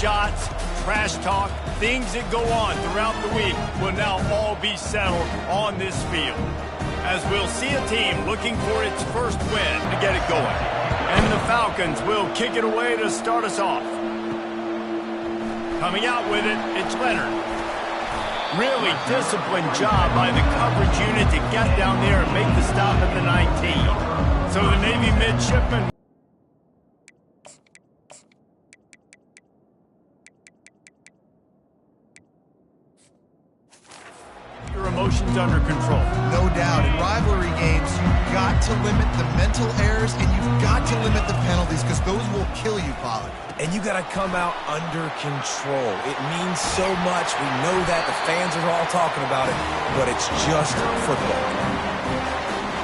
shots, trash talk, things that go on throughout the week will now all be settled on this field. As we'll see a team looking for its first win to get it going. And the Falcons will kick it away to start us off. Coming out with it, it's Leonard. Really disciplined job by the coverage unit to get down there and make the stop at the 19. So the Navy midshipman... your emotions under control. No doubt. In rivalry games, you've got to limit the mental errors and you've got to limit the penalties because those will kill you, Pollard. And you got to come out under control. It means so much. We know that. The fans are all talking about it, but it's just football.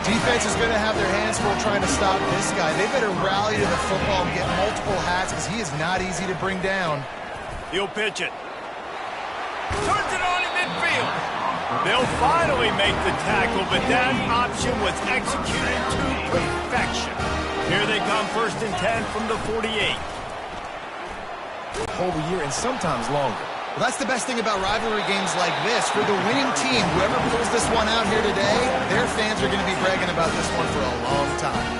Defense is going to have their hands full trying to stop this guy. They better rally to the football and get multiple hats because he is not easy to bring down. He'll pitch it. Turns it on in midfield. They'll finally make the tackle, but that option was executed to perfection. Here they come, 1st and 10 from the 48. Whole year and sometimes longer. Well, that's the best thing about rivalry games like this. For the winning team, whoever pulls this one out here today, their fans are going to be bragging about this one for a long time.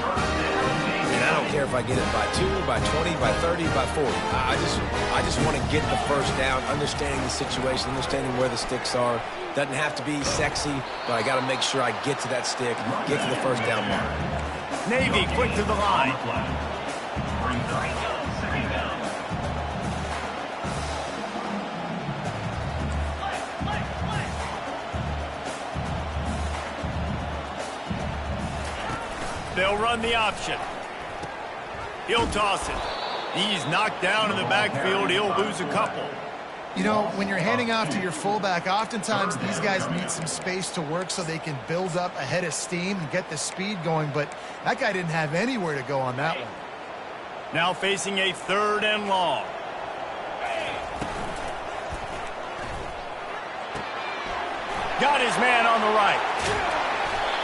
And I don't care if I get it by 2, by 20, by 30, by 40. I just want to get the first down, understanding the situation, understanding where the sticks are. Doesn't have to be sexy, but I got to make sure I get to that stick, get to the first down mark. Navy quick to the line. They'll run the option. He'll toss it. He's knocked down in the backfield. He'll lose a couple. You know, when you're handing off to your fullback, oftentimes these guys need some space to work so they can build up a head of steam and get the speed going, but that guy didn't have anywhere to go on that one. Now facing a 3rd and long. Got his man on the right.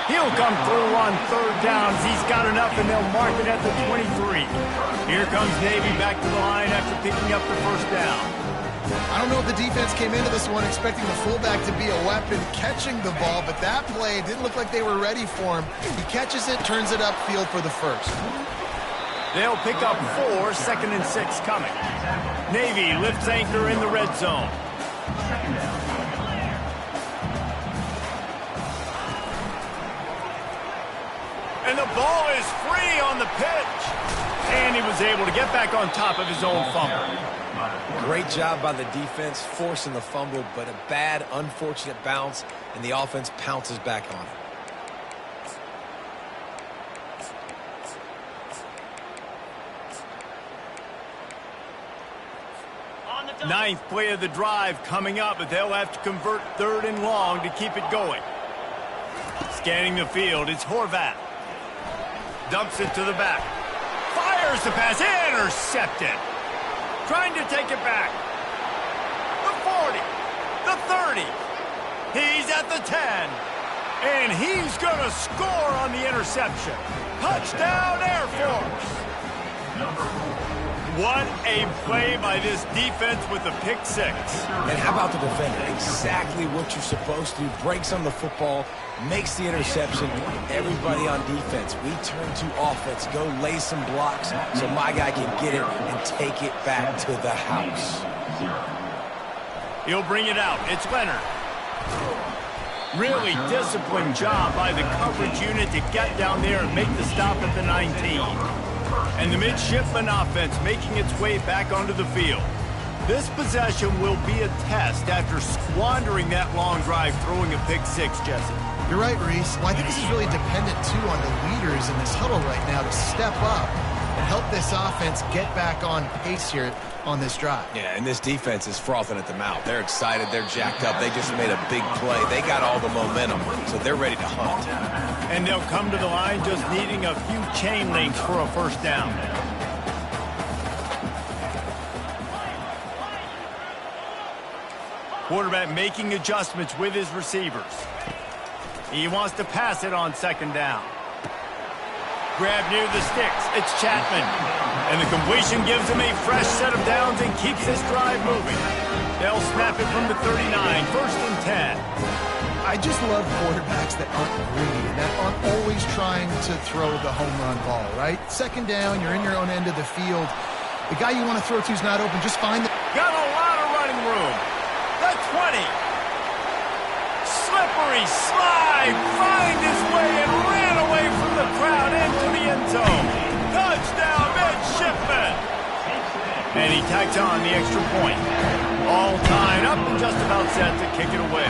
He'll come through on 3rd downs. He's got enough, and they'll mark it at the 23. Here comes Navy back to the line after picking up the 1st down. I don't know if the defense came into this one expecting the fullback to be a weapon catching the ball, but that play didn't look like they were ready for him. He catches it, turns it upfield for the 1st. They'll pick up 4, 2nd and 6 coming. Navy lifts anchor in the red zone. And the ball is free on the pitch. And he was able to get back on top of his own fumble. Great job by the defense, forcing the fumble, but a bad, unfortunate bounce, and the offense pounces back on it. 9th play of the drive coming up, but they'll have to convert 3rd and long to keep it going. Scanning the field, it's Horvath. Dumps it to the back. Fires the pass, intercepted. Trying to take it back. The 40, the 30. He's at the 10. And he's going to score on the interception. Touchdown, Air Force. What a play by this defense with the pick 6. And how about the defender? Exactly what you're supposed to do. Breaks on the football, makes the interception. Everybody on defense, we turn to offense. Go lay some blocks so my guy can get it and take it back to the house. He'll bring it out. It's Leonard. Really disciplined job by the coverage unit to get down there and make the stop at the 19. And the midshipman offense making its way back onto the field. This possession will be a test after squandering that long drive throwing a pick 6, Jesse. You're right, Reese. Well, I think this is really dependent, too, on the leaders in this huddle right now to step up and help this offense get back on pace here on this drive. Yeah, and this defense is frothing at the mouth. They're excited. They're jacked up. They just made a big play. They got all the momentum, so they're ready to hunt. And they'll come to the line just needing a few chain links for a 1st down. Quarterback making adjustments with his receivers. He wants to pass it on 2nd down. Grab near the sticks. It's Chapman. And the completion gives him a fresh set of downs and keeps this drive moving. They'll snap it from the 39, 1st and 10. I just love quarterbacks that aren't greedy and that aren't always trying to throw the home run ball, right? 2nd down, you're in your own end of the field. The guy you want to throw to is not open. Just find the... Got a lot of running room. The 20. Slippery slide. Find his way and ran away from the crowd into the end zone. Touchdown, midshipman. And he tacked on the extra point. All tied up and just about set to kick it away.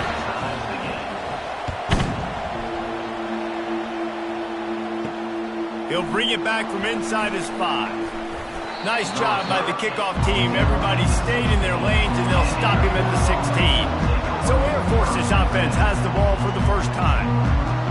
He'll bring it back from inside his 5. Nice job by the kickoff team. Everybody stayed in their lanes, and they'll stop him at the 16. So Air Force's offense has the ball for the first time.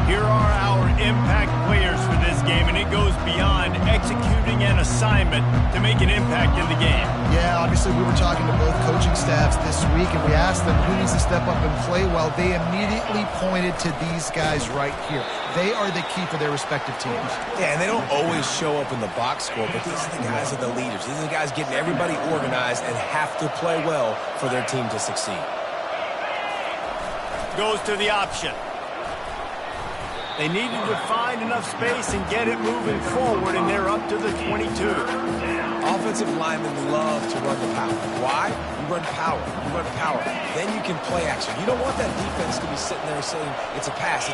Here are our impact players for this game, and it goes beyond executing an assignment to make an impact in the game. Yeah, obviously we were talking to both coaching staffs this week, and we asked them who needs to step up and play well. They immediately pointed to these guys right here. They are the key for their respective teams. Yeah, and they don't always show up in the box score, but these are the guys that are the leaders. These are the guys getting everybody organized and have to play well for their team to succeed. Goes to the option. They needed to find enough space and get it moving forward, and they're up to the 22. Offensive linemen love to run the power. Why? You run power. You run power. Then you can play action. You don't want that defense to be sitting there saying, it's a pass,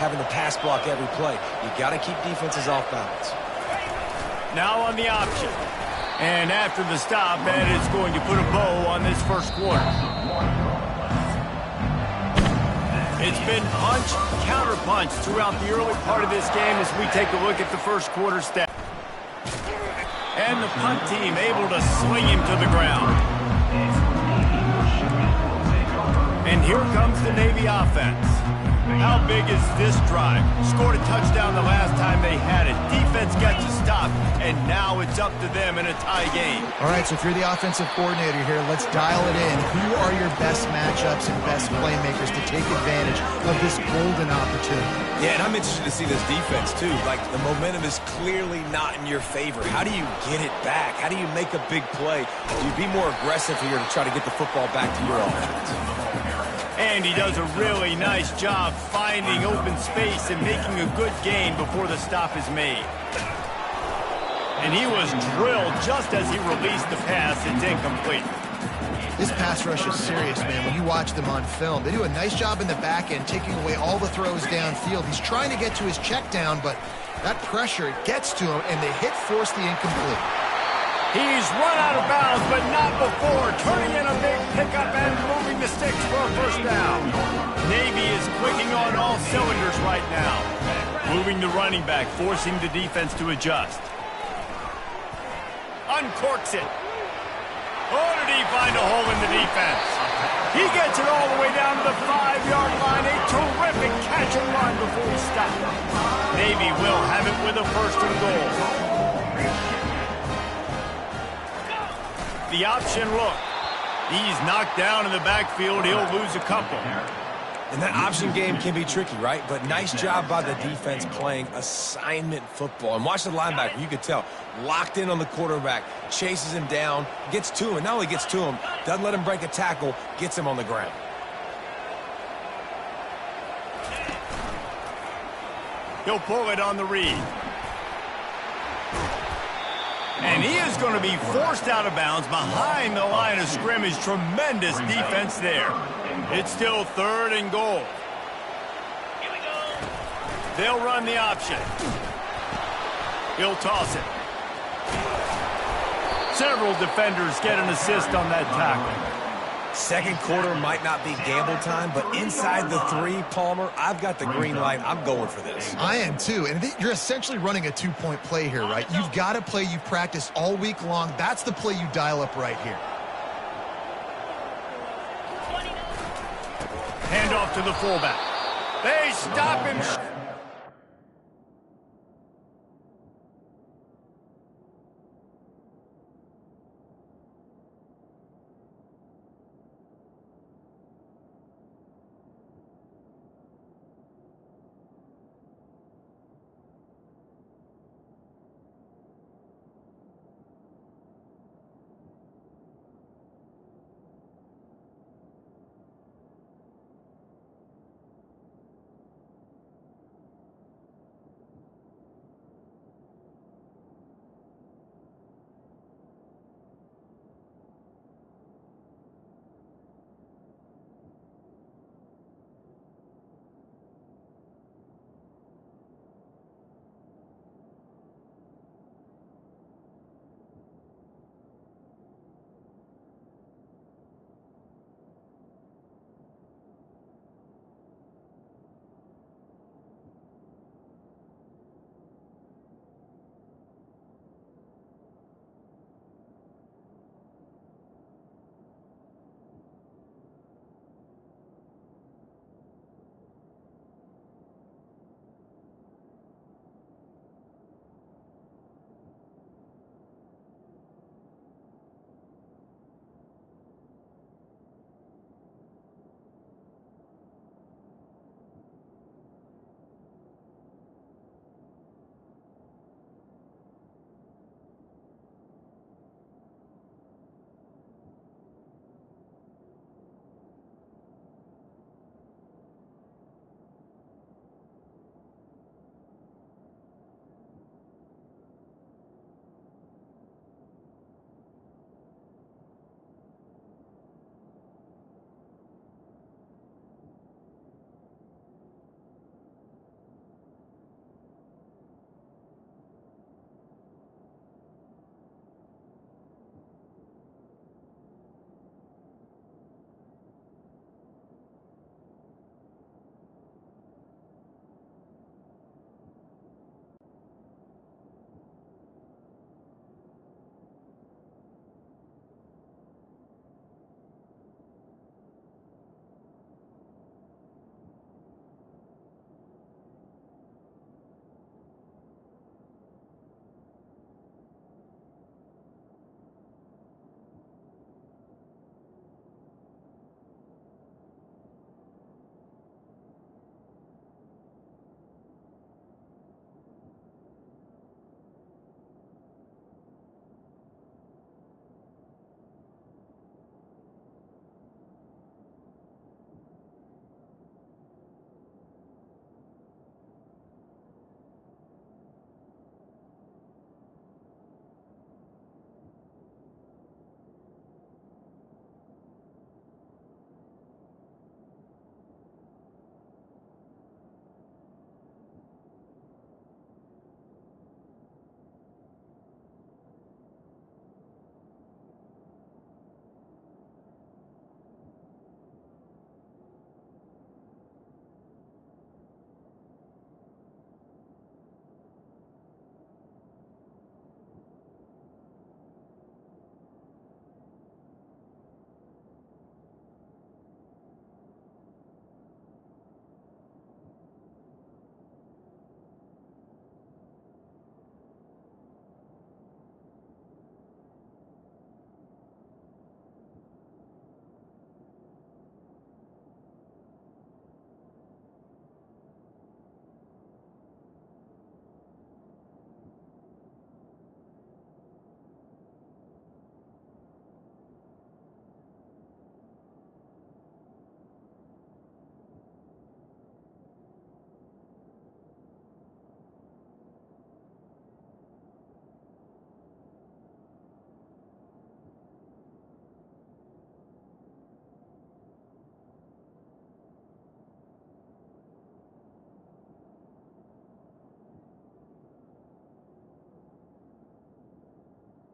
having to pass block every play. You got to keep defenses off balance. Now on the option. And after the stop, Ed is going to put a bow on this first quarter. It's been punch, counter-punch throughout the early part of this game as we take a look at the first quarter stat. And the punt team able to swing him to the ground. And here comes the Navy offense. How big is this drive? Scored a touchdown the last time they had it. Defense gets a stop, and now it's up to them in a tie game. All right, so if you're the offensive coordinator here, let's dial it in. Who are your best matchups and best playmakers to take advantage of this golden opportunity? Yeah, and I'm interested to see this defense, too. Like, the momentum is clearly not in your favor. How do you get it back? How do you make a big play? Do you be more aggressive here to try to get the football back to your offense? And he does a really nice job finding open space and making a good gain before the stop is made. And he was drilled just as he released the pass. It's incomplete. This pass rush is serious, man. When you watch them on film, they do a nice job in the back end, taking away all the throws downfield. He's trying to get to his check down, but that pressure gets to him, and the hit forced the incomplete. He's run out of bounds, but not before. Turning in a big pickup and moving the sticks for a first down. Navy is clicking on all cylinders right now. Moving the running back, forcing the defense to adjust. Uncorks it. Oh, did he find a hole in the defense? He gets it all the way down to the 5-yard line. A terrific catch and run before he stopped. Navy will have it with a first and goal. The option look. He's knocked down in the backfield. He'll lose a couple. And that option game can be tricky, right? But nice job by the defense playing assignment football. And watch the linebacker. You could tell. Locked in on the quarterback. Chases him down. Gets to him. And not only gets to him, doesn't let him break a tackle. Gets him on the ground. He'll pull it on the read. And he is going to be forced out of bounds behind the line of scrimmage. Tremendous defense there. It's still 3rd and goal. They'll run the option. He'll toss it. Several defenders get an assist on that tackle. Second quarter might not be gamble time, but inside the 3, Palmer, I've got the green light. I'm going for this. I am too, and you're essentially running a 2-point play here, right? You've got a play you practice all week long. That's the play you dial up right here. Hand off to the fullback. They stop him.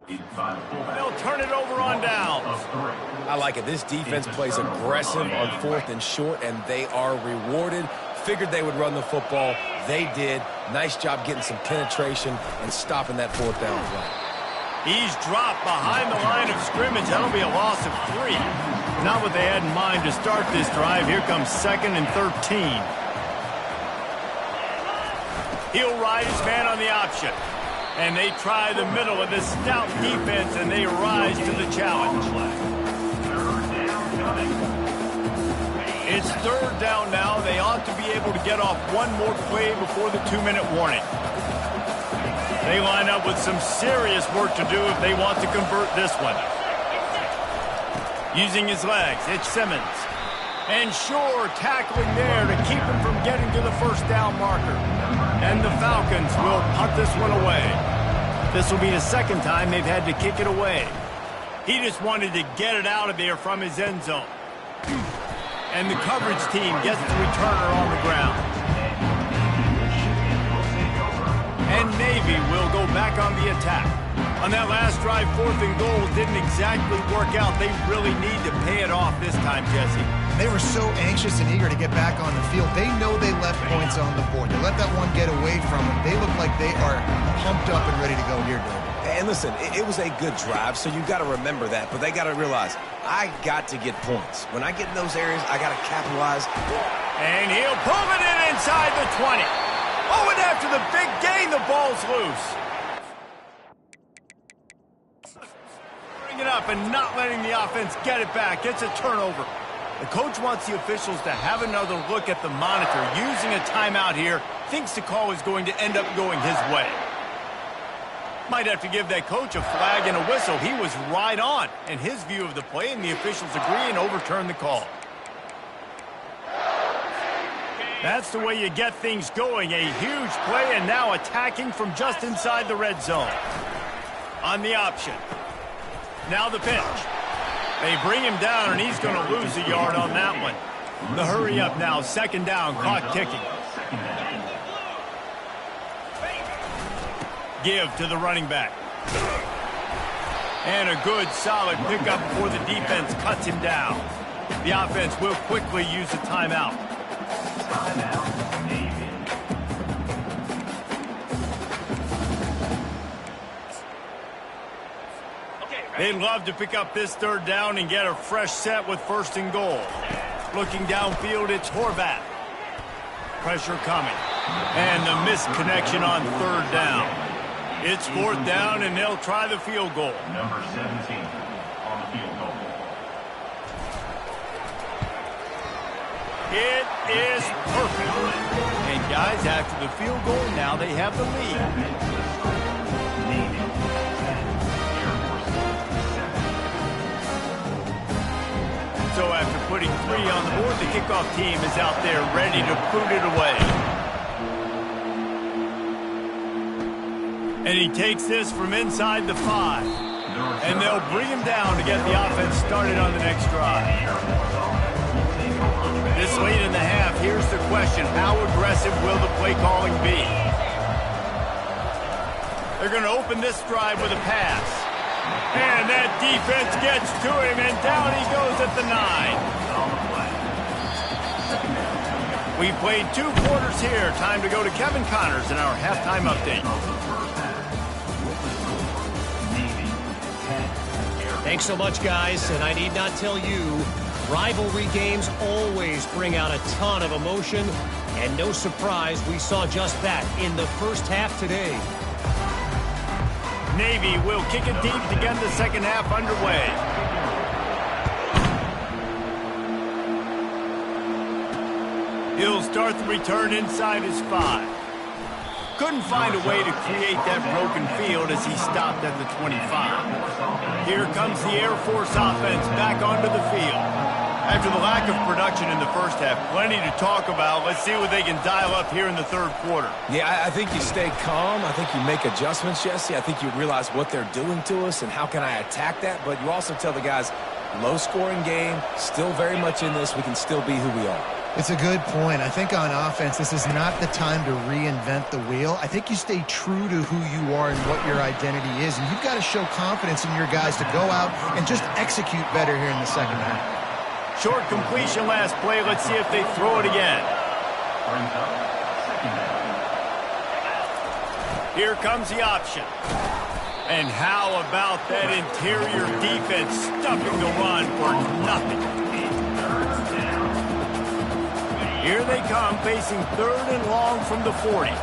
They'll turn it over on downs. I like it. This defense plays aggressive on 4th and short, and they are rewarded. Figured they would run the football. They did. Nice job getting some penetration and stopping that 4th down play. He's dropped behind the line of scrimmage. That'll be a loss of 3. Not what they had in mind to start this drive. Here comes 2nd and 13. He'll ride his man on the option. And they try the middle of this stout defense, and they rise to the challenge. It's 3rd down now. They ought to be able to get off one more play before the 2-minute warning. They line up with some serious work to do if they want to convert this one. Using his legs, it's Simmons. And sure, tackling there to keep him from getting to the 1st down marker. And the Falcons will punt this one away. This will be the 2nd time they've had to kick it away. He just wanted to get it out of there from his end zone. And the coverage team gets the returner on the ground. And Navy will go back on the attack. On that last drive, 4th and goal didn't exactly work out. They really need to pay it off this time, Jesse. They were so anxious and eager to get back on the field. They know they left points on the board. They let that one get away from them. They look like they are pumped up and ready to go here, David. And listen, it was a good drive, so you've got to remember that. But they got to realize, I got to get points. When I get in those areas, I got to capitalize. And he'll pull it in inside the 20. Oh, and after the big gain, the ball's loose. Bring it up and not letting the offense get it back. It's a turnover. The coach wants the officials to have another look at the monitor. Using a timeout here, thinks the call is going to end up going his way. Might have to give that coach a flag and a whistle. He was right on in his view of the play, and the officials agree and overturn the call. That's the way you get things going. A huge play, and now attacking from just inside the red zone. On the option. Now the pitch. They bring him down, and he's going to lose a yard on that one. The hurry up now, 2nd down, clock ticking. Give to the running back. And a good, solid pickup before the defense cuts him down. The offense will quickly use a timeout. They'd love to pick up this 3rd down and get a fresh set with 1st and goal. Looking downfield, it's Horvath. Pressure coming. And the missed connection on 3rd down. It's 4th down, and they'll try the field goal. Number 17 on the field goal. It is perfect. And guys, after the field goal, now they have the lead. So after putting 3 on the board, the kickoff team is out there ready to boot it away. And he takes this from inside the 5. And they'll bring him down to get the offense started on the next drive. This late in the half, here's the question. How aggressive will the play calling be? They're going to open this drive with a pass. And that defense gets to him, and down he goes at the 9. We played 2 quarters here. Time to go to Kevin Connors in our halftime update. Thanks so much, guys, and I need not tell you, rivalry games always bring out a ton of emotion, and no surprise, we saw just that in the first half today. Navy will kick it deep to get the second half underway. He'll start the return inside his 5. Couldn't find a way to create that broken field as he stopped at the 25. Here comes the Air Force offense back onto the field. After the lack of production in the first half, plenty to talk about. Let's see what they can dial up here in the 3rd quarter. Yeah, I think you stay calm. I think you make adjustments, Jesse. I think you realize what they're doing to us and how can I attack that. But you also tell the guys, low-scoring game, still very much in this. We can still be who we are. It's a good point. I think on offense, this is not the time to reinvent the wheel. I think you stay true to who you are and what your identity is, and you've got to show confidence in your guys to go out and just execute better here in the second half. Short completion last play. Let's see if they throw it again. Here comes the option. And how about that interior defense stuffing the run for nothing? Here they come, facing 3rd and long from the 40.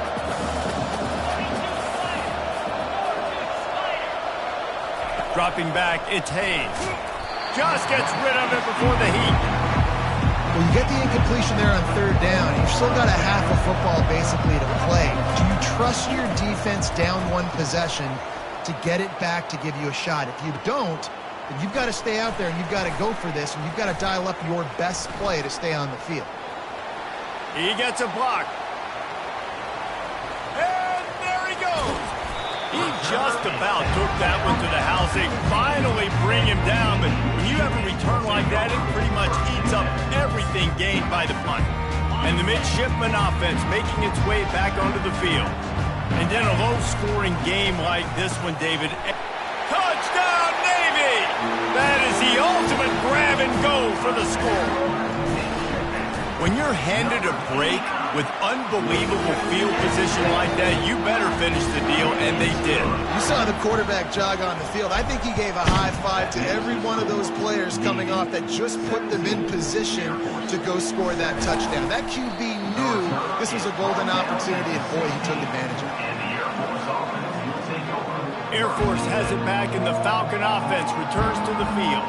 Dropping back, it's Hayes. Just gets rid of it before the heat. Well, you get the incompletion there on 3rd down. You've still got a half of football basically to play. Do you trust your defense down 1 possession to get it back to give you a shot? If you don't, then you've got to stay out there and you've got to go for this, and you've got to dial up your best play to stay on the field. He gets a block. And there he goes. He just about took that one to the house. They finally bring him down, but when you have a return like that, it pretty much eats up everything gained by the punt. And the midshipman offense making its way back onto the field. And then a low-scoring game like this one, David. Touchdown, Navy! That is the ultimate grab and go for the score. When you're handed a break with unbelievable field position like that, you better finish the deal, and they did. You saw the quarterback jog on the field. I think he gave a high five to every one of those players coming off that just put them in position to go score that touchdown. That QB knew this was a golden opportunity, and boy, he took advantage of it. Air Force has it back, and the Falcon offense returns to the field.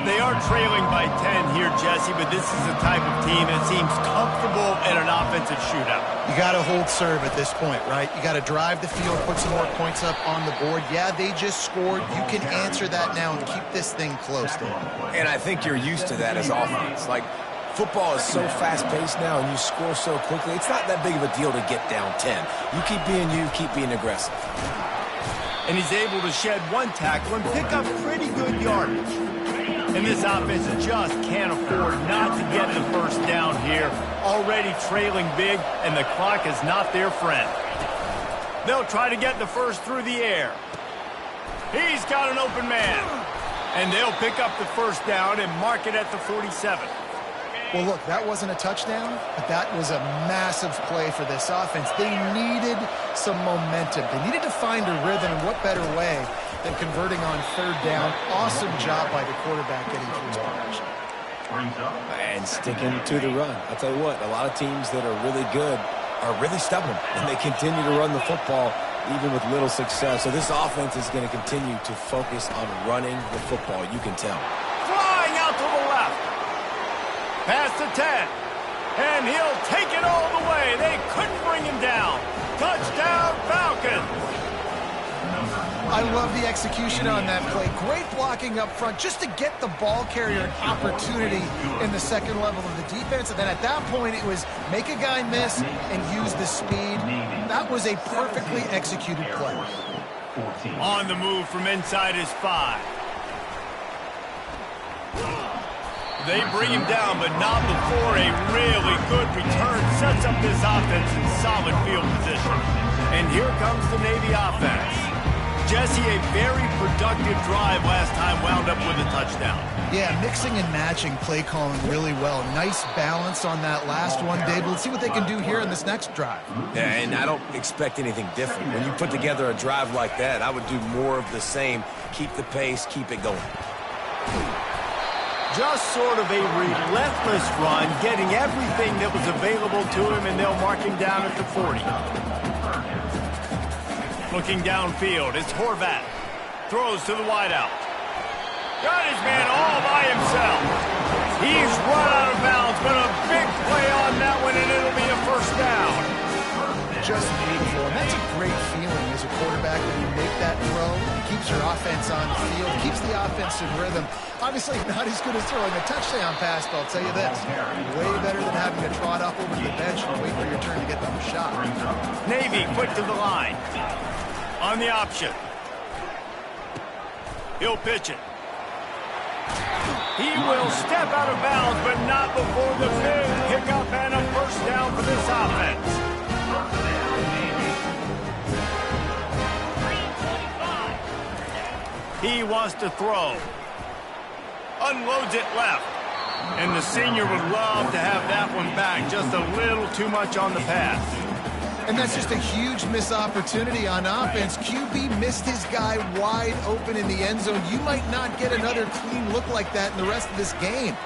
They are trailing by 10 here, Jesse, but this is the type of team that seems comfortable in an offensive shootout. You got to hold serve at this point, right? You got to drive the field, put some more points up on the board. Yeah, they just scored. You can answer that now and keep this thing close, Dave. And I think you're used to that as offense. Like, football is so fast-paced now, and you score so quickly. It's not that big of a deal to get down 10. You keep being aggressive. And he's able to shed 1 tackle and pick up pretty good yardage. And this offense just can't afford not to get the first down here. Already trailing big, and the clock is not their friend. They'll try to get the first through the air. He's got an open man. And they'll pick up the first down and mark it at the 47. Well, look, that wasn't a touchdown, but that was a massive play for this offense. They needed some momentum. They needed to find a rhythm, and what better way than converting on 3rd down. Awesome job by the quarterback getting through his progression. And sticking to the run. I'll tell you what, a lot of teams that are really good are really stubborn, and they continue to run the football even with little success. So this offense is going to continue to focus on running the football. You can tell. Flying out to the left. Past the 10. And he'll take it all the way. They couldn't bring him down. Touchdown, Falcons. I love the execution on that play. Great blocking up front just to get the ball carrier an opportunity in the second level of the defense. And then at that point, it was make a guy miss and use the speed. That was a perfectly executed play. On the move from inside his 5. They bring him down, but not before a really good return sets up this offense in solid field position. And here comes the Navy offense. Jesse, a very productive drive last time, wound up with a touchdown. Yeah, mixing and matching play calling really well. Nice balance on that last one, Dave. Let's see what they can do here in this next drive. Yeah, and I don't expect anything different. When you put together a drive like that, I would do more of the same. Keep the pace, keep it going. Just sort of a relentless run, getting everything that was available to him, and they'll mark him down at the 40. Looking downfield, it's Horvat. Throws to the wideout. Got his man all by himself. He's run out of bounds, but a big play on that one, and it'll be a first down. Just beautiful, and that's a great feeling as a quarterback when you make that throw. It keeps your offense on the field, keeps the offense in rhythm. Obviously not as good as throwing a touchdown pass, but I'll tell you this, way better than having to trot up over to the bench and wait for your turn to get the shot. Navy quick to the line. On the option. He'll pitch it. He will step out of bounds, but not before the big pickup and a first down for this offense. He wants to throw. Unloads it left. And the senior would love to have that one back. Just a little too much on the pass. And that's just a huge missed opportunity on offense. QB missed his guy wide open in the end zone. You might not get another clean look like that in the rest of this game.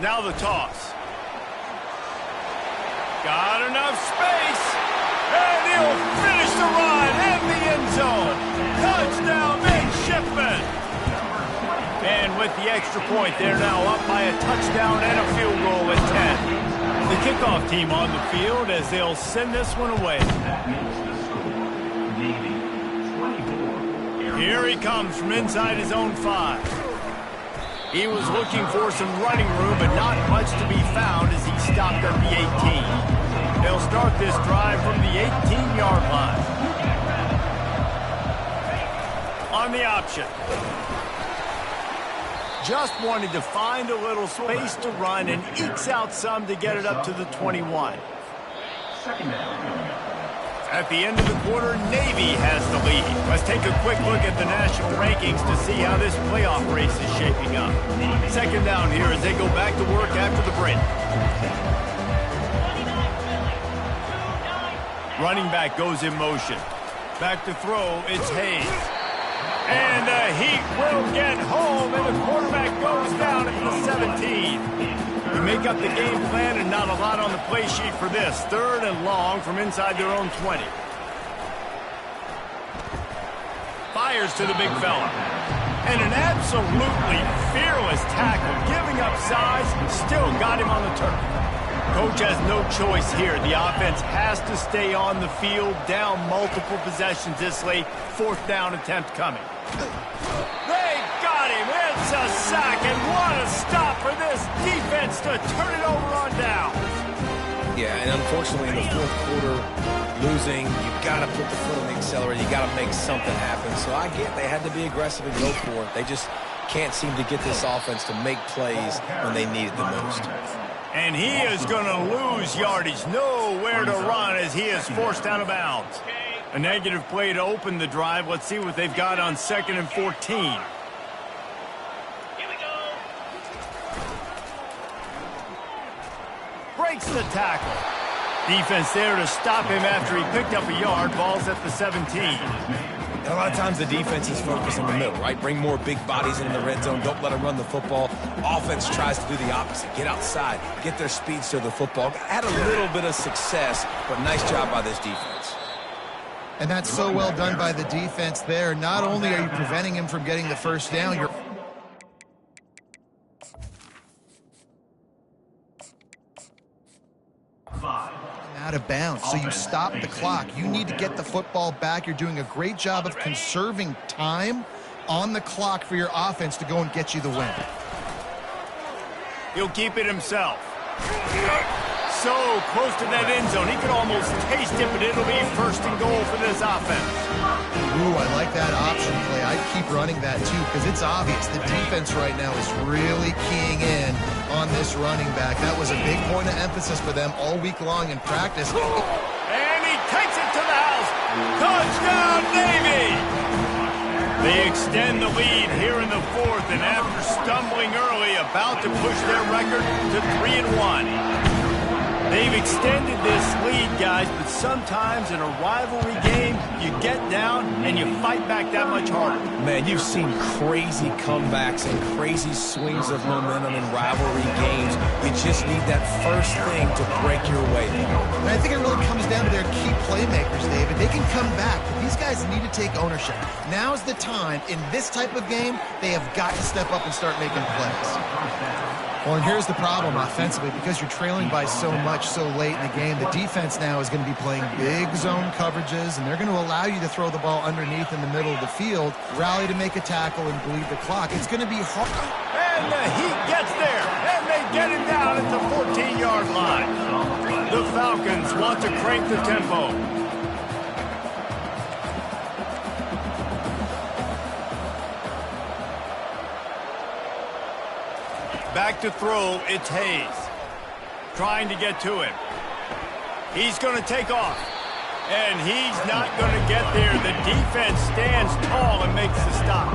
Now the toss. Got enough space. And he'll finish the run in the end zone. Touchdown, midshipman. And with the extra point, they're now up by a touchdown and a field goal at 10. The kickoff team on the field as they'll send this one away. Here he comes from inside his own 5. He was looking for some running room, but not much to be found as he stopped at the 18. They'll start this drive from the 18-yard line. On the option. Just wanted to find a little space to run and ekes out some to get it up to the 21. At the end of the quarter, Navy has the lead. Let's take a quick look at the national rankings to see how this playoff race is shaping up. Second down here as they go back to work after the break. Running back goes in motion. Back to throw, it's Hayes. And the Heat will get home, and the quarterback goes down at the 17. We make up the game plan and not a lot on the play sheet for this. Third and long from inside their own 20. Fires to the big fella. And an absolutely fearless tackle, giving up size, still got him on the turf. Coach has no choice here. The offense has to stay on the field, down multiple possessions this late. Fourth down attempt coming. They got him. It's a sack, and what a stop for this defense to turn it over on down. Yeah, and unfortunately in the fourth quarter, losing, you've got to put the foot on the accelerator. You got to make something happen. So I get they had to be aggressive and go for it. They just can't seem to get this offense to make plays when they need it the most. And he is going to lose yardage. Nowhere to run as he is forced out of bounds. A negative play to open the drive. Let's see what they've got on 2nd and 14. Here we go. Breaks the tackle. Defense there to stop him after he picked up a yard. Ball's at the 17. And a lot of times the defense is focused in the middle, right? Bring more big bodies into the red zone. Don't let them run the football. Offense tries to do the opposite. Get outside. Get their speeds to the football. Had a little bit of success, but nice job by this defense. And that's so well done by the defense there. Not only are you preventing him from getting the first down, you're out of bounds. So you stop the clock. You need to get the football back. You're doing a great job of conserving time on the clock for your offense to go and get you the win. He'll keep it himself. So close to that end zone. He could almost taste it, but it'll be first and goal for this offense. Ooh, I like that option play. I'd keep running that too because it's obvious the defense right now is really keying in on this running back. That was a big point of emphasis for them all week long in practice. And he takes it to the house. Touchdown, Navy! They extend the lead here in the fourth, and after stumbling early, about to push their record to 3-1. They've extended this lead, guys, but sometimes in a rivalry game, you get down and you fight back that much harder. Man, you've seen crazy comebacks and crazy swings of momentum in rivalry games. You just need that first thing to break your way. And I think it really comes down to their key playmakers, David. They can come back, but these guys need to take ownership. Now's the time. In this type of game, they have got to step up and start making plays. Well, and here's the problem offensively. Because you're trailing by so much so late in the game, the defense now is going to be playing big zone coverages, and they're going to allow you to throw the ball underneath in the middle of the field, rally to make a tackle, and bleed the clock. It's going to be hard. And the Heat gets there, and they get him down at the 14-yard line. The Falcons want to crank the tempo. Back to throw, it's Hayes. Trying to get to him. He's going to take off. And he's not going to get there. The defense stands tall and makes the stop.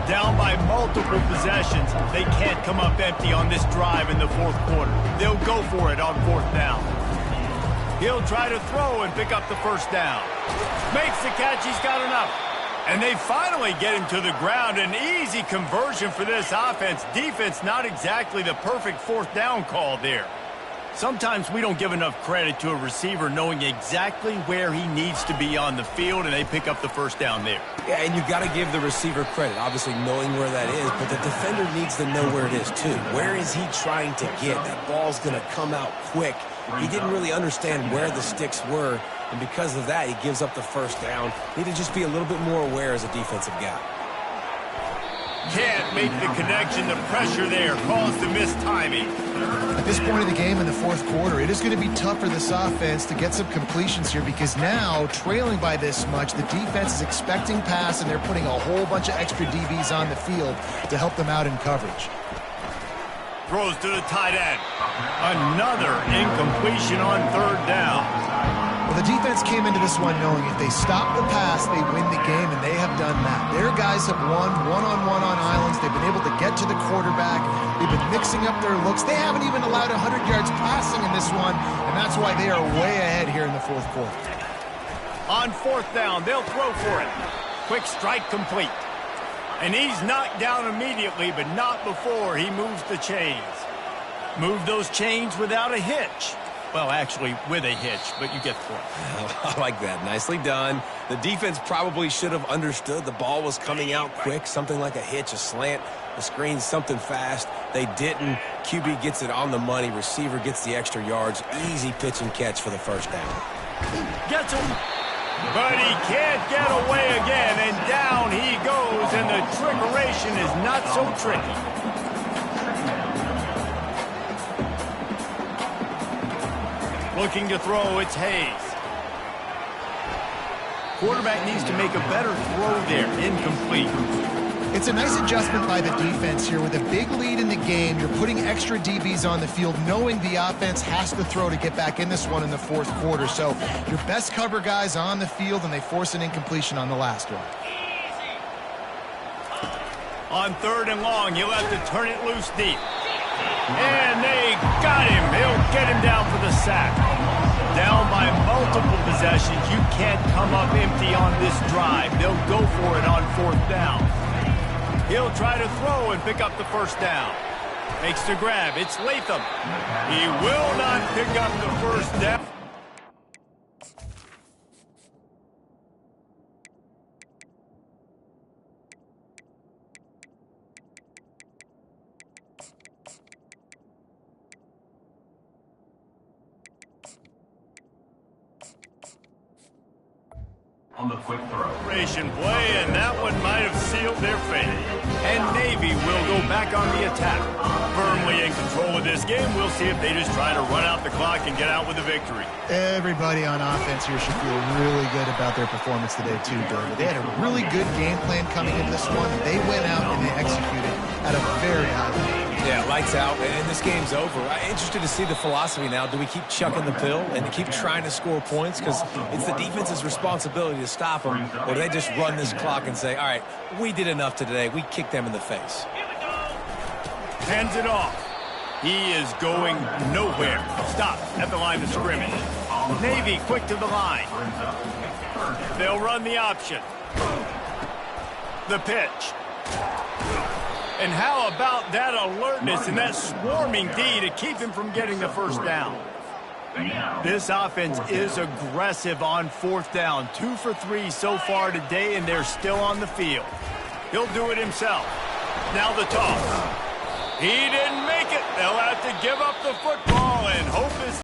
Down by multiple possessions. They can't come up empty on this drive in the fourth quarter. They'll go for it on fourth down. He'll try to throw and pick up the first down. Makes the catch. He's got enough. And they finally get him to the ground. An easy conversion for this offense. Defense, not exactly the perfect fourth down call there. Sometimes we don't give enough credit to a receiver knowing exactly where he needs to be on the field, and they pick up the first down there. Yeah, and you've got to give the receiver credit, obviously knowing where that is, but the defender needs to know where it is too. Where is he trying to get? That ball's going to come out quick. He didn't really understand where the sticks were, and because of that, he gives up the first down. Need to just be a little bit more aware as a defensive guy. Can't make the connection. The pressure there caused the missed timing. At this point of the game in the fourth quarter, it is going to be tough for this offense to get some completions here because now, trailing by this much, the defense is expecting pass, and they're putting a whole bunch of extra DBs on the field to help them out in coverage. Throws to the tight end. Another incompletion on third down. Well, the defense came into this one knowing if they stop the pass, they win the game, and they have done that. Their guys have won one-on-one on islands. They've been able to get to the quarterback. They've been mixing up their looks. They haven't even allowed 100 yards passing in this one, and that's why they are way ahead here in the fourth quarter. On fourth down, they'll throw for it. Quick strike complete. And he's knocked down immediately, but not before he moves the chains. Move those chains without a hitch. Well, actually, with a hitch, but you get the point. I like that. Nicely done. The defense probably should have understood the ball was coming out quick, something like a hitch, a slant, a screen, something fast. They didn't. QB gets it on the money. Receiver gets the extra yards. Easy pitch and catch for the first down. Gets him. But he can't get away again, and down he goes, and the trickeration is not so tricky. Looking to throw, it's Hayes. Quarterback needs to make a better throw there. Incomplete. It's a nice adjustment by the defense here. With a big lead in the game, you're putting extra DBs on the field, knowing the offense has to throw to get back in this one in the fourth quarter. So your best cover guys on the field, and they force an incompletion on the last one. On third and long, he'll have to turn it loose deep. And they got him. They'll get him down for the sack. Down by multiple possessions. You can't come up empty on this drive. They'll go for it on fourth down. He'll try to throw and pick up the first down. Makes the grab. It's Latham. He will not pick up the first down. On the quick throw. Play, and that one might have sealed their fate. And Navy will go back on the attack. Firmly in control of this game. We'll see if they just try to run out the clock and get out with a victory. Everybody on offense here should feel really good about their performance today, too, David. They had a really good game plan coming into this one. They went out and they executed at a very high level. Yeah, lights out, and this game's over. I'm interested to see the philosophy now. Do we keep chucking the pill and keep trying to score points? Because it's the defense's responsibility to stop them. Or do they just run this clock and say, all right, we did enough today. We kicked them in the face. Hands it off. He is going nowhere. Stop at the line of scrimmage. Navy quick to the line. They'll run the option. The pitch. And how about that alertness and that swarming D to keep him from getting the first down? This offense is aggressive on fourth down. 2 for 3 so far today, and they're still on the field. He'll do it himself. Now the toss. He didn't make it. They'll have to give up the football and hope his